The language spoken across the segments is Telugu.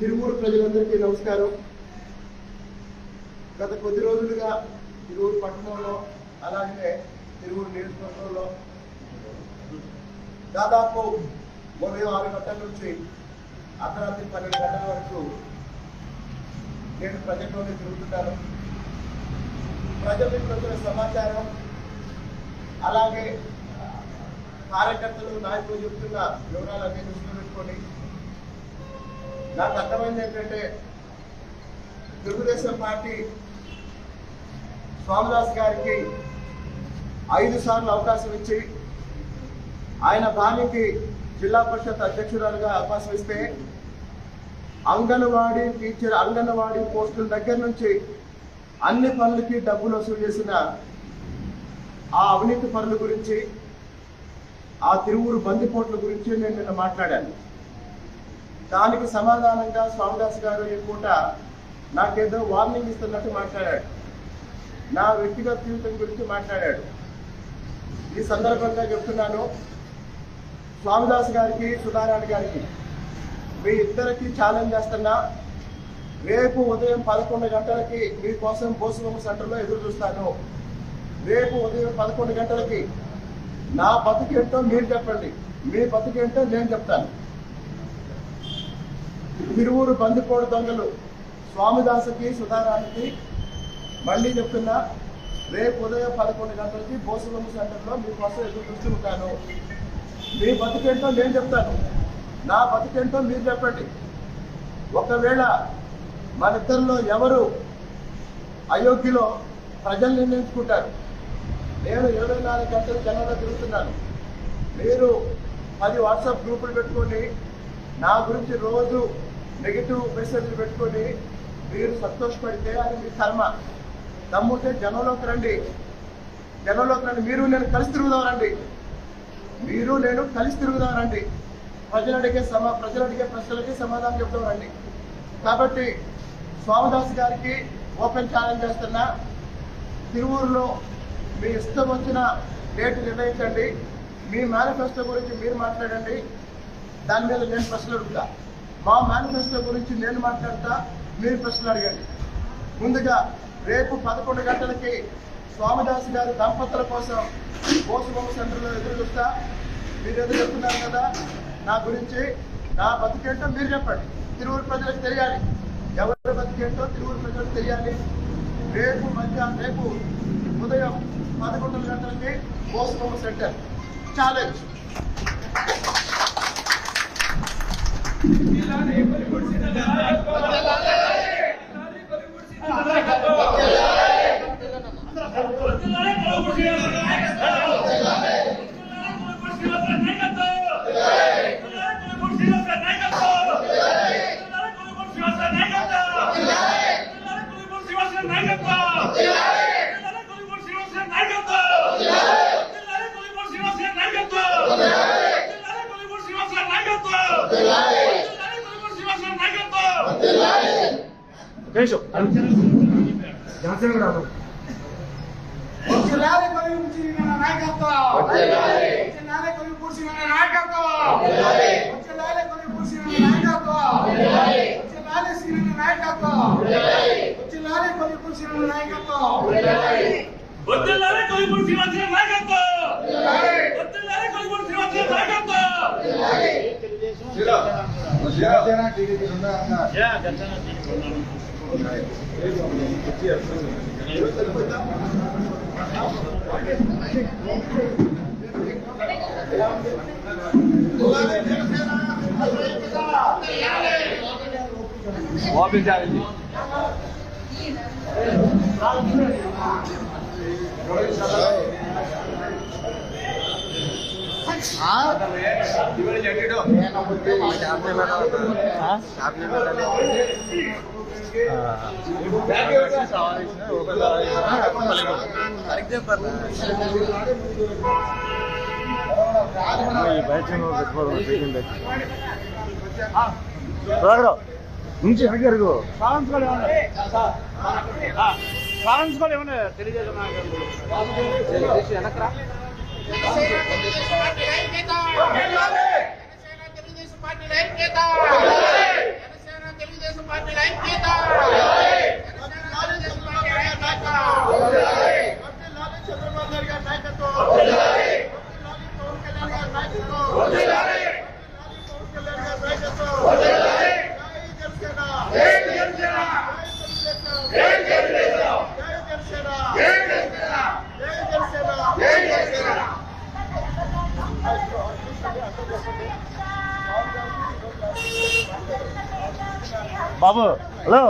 తిరువూరు ప్రజలందరికీ నమస్కారం. గత కొద్ది రోజులుగా తిరువూరు పట్టణంలో అలాగే తిరువూరు నియోజకవర్గంలో దాదాపు ఉదయం 6 గంటల నుంచి అర్ధరాత్రి 12 గంటల వరకు నేను ప్రజల్లోనే తిరుగుతుంటాను. ప్రజల నుంచి వచ్చిన సమాచారం అలాగే కార్యకర్తలు నాయకులు చెప్తున్న వివరాలన్నీ దృష్టిలో పెట్టుకొని నాకు అర్థమైంది ఏంటంటే తెలుగుదేశం పార్టీ స్వామిదాస్ గారికి 5 సార్లు అవకాశం ఇచ్చి ఆయన భార్యకి జిల్లా పరిషత్ అధ్యక్షురాలుగా అవకాశం ఇస్తే అంగన్వాడీ పోస్టుల దగ్గర నుంచి అన్ని పనులకి డబ్బులు వసూలు చేసిన ఆ అవినీతి పనుల గురించి, ఆ తిరువూరు బందిపోట్ల గురించి నేను నిన్న మాట్లాడాను. దానికి సమాధానంగా స్వామిదాస్ గారు ఈ పూట నాకేదో వార్నింగ్ ఇస్తున్నట్టు మాట్లాడాడు. నా వ్యక్తిగత జీవితం గురించి మాట్లాడాడు. ఈ సందర్భంగా చెప్తున్నాను, స్వామిదాస్ గారికి, సుధారాణి గారికి మీ ఇద్దరికి ఛాలెంజ్ చేస్తున్నా. రేపు ఉదయం 11 గంటలకి మీకోసం బోసుబొమ్మ సెంటర్లో ఎదురు చూస్తాను. రేపు ఉదయం 11 గంటలకి నా బతుకేంటో మీరు చెప్పండి, మీ బతుకేంటో నేను చెప్తాను. తిరువూరు బందిపోడు దొంగలు స్వామిదాసుకి, సుధారానికి మళ్ళీ చెప్తున్నా, రేపు ఉదయం 11 గంటలకి బోసుబొమ్మ సెంటర్లో మీకోసం ఎదురు చూస్తూ ఉంటాను. మీ బతుకేంటో నేను చెప్తాను, నా బతుకేంటో మీరు చెప్పండి. ఒకవేళ మన ఇద్దరిలో ఎవరు అయోగ్యులో ప్రజలు నిర్ణయించుకుంటారు. నేను 24 గంటలు జనంలో తిరుగుతున్నాను. మీరు 10 వాట్సాప్ గ్రూపులు పెట్టుకొని నా గురించి రోజు నెగిటివ్ మెసేజ్లు పెట్టుకొని మీరు సంతోషపడితే అది మీ కర్మ. దమ్ముంటే జనంలోకి రండి, మీరు నేను కలిసి తిరుగుదామండి, ప్రజలు అడిగే ప్రశ్నలకి సమాధానం చెప్తామండి. కాబట్టి స్వామిదాస్ గారికి ఓపెన్ ఛాలెంజ్ చేస్తున్నా, తిరువూరులో మీ ఇష్టం వచ్చిన డేట్ నిర్ణయించండి, మీ మేనిఫెస్టో గురించి మీరు మాట్లాడండి, దాని మీద నేను ప్రశ్నలు అడుగుతా. మా మేనిఫెస్టో గురించి నేను మాట్లాడతా, మీరు ప్రశ్నలు అడగండి. ముందుగా రేపు 11 గంటలకి స్వామిదాస్ గారి దంపతుల కోసం బోసుబొమ్మ సెంటర్లో ఎదురు చూస్తా. మీరు ఎదురు చెప్తున్నారు కదా, నా గురించి, నా బతికేంటో మీరు చెప్పండి. తిరువూరు ప్రజలకు తెలియాలి, ఎవరి బతికేంటో తిరువూరు ప్రజలకు తెలియాలి. రేపు ఉదయం 11 గంటలకి బోసుబొమ్మ సెంటర్ ఛాలెంజ్. నుంచి హెగరుగు సాంస్కృతి ఏమన్నా తెలియజేయడం వెనకరా తెలుగుదేశం పార్టీ పార్టీల ఐక్యత చంద్రబాబు నాయుడు గారి నాయకత్వం బాబు హలో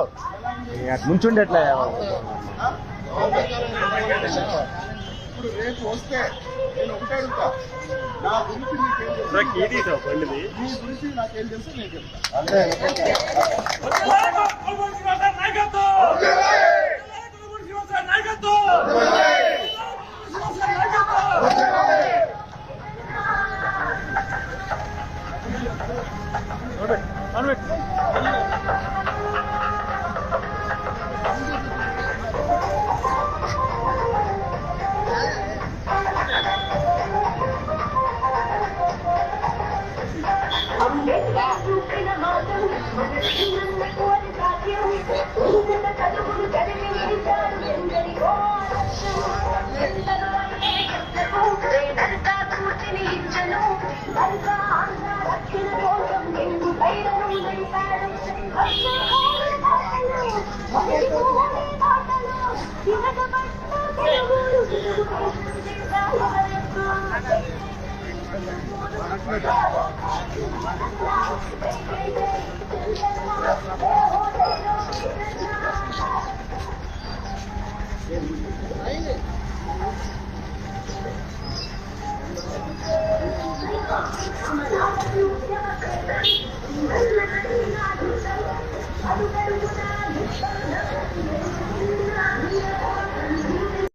ముంచుండి ఎట్లా ఇప్పుడు రేపు వస్తే నేను ఒకటే అడుగుతా, నా గురించి నీకేం తెలుసు, మీ గురించి నాకేం తెలుసు నేను చెప్తా. Come on.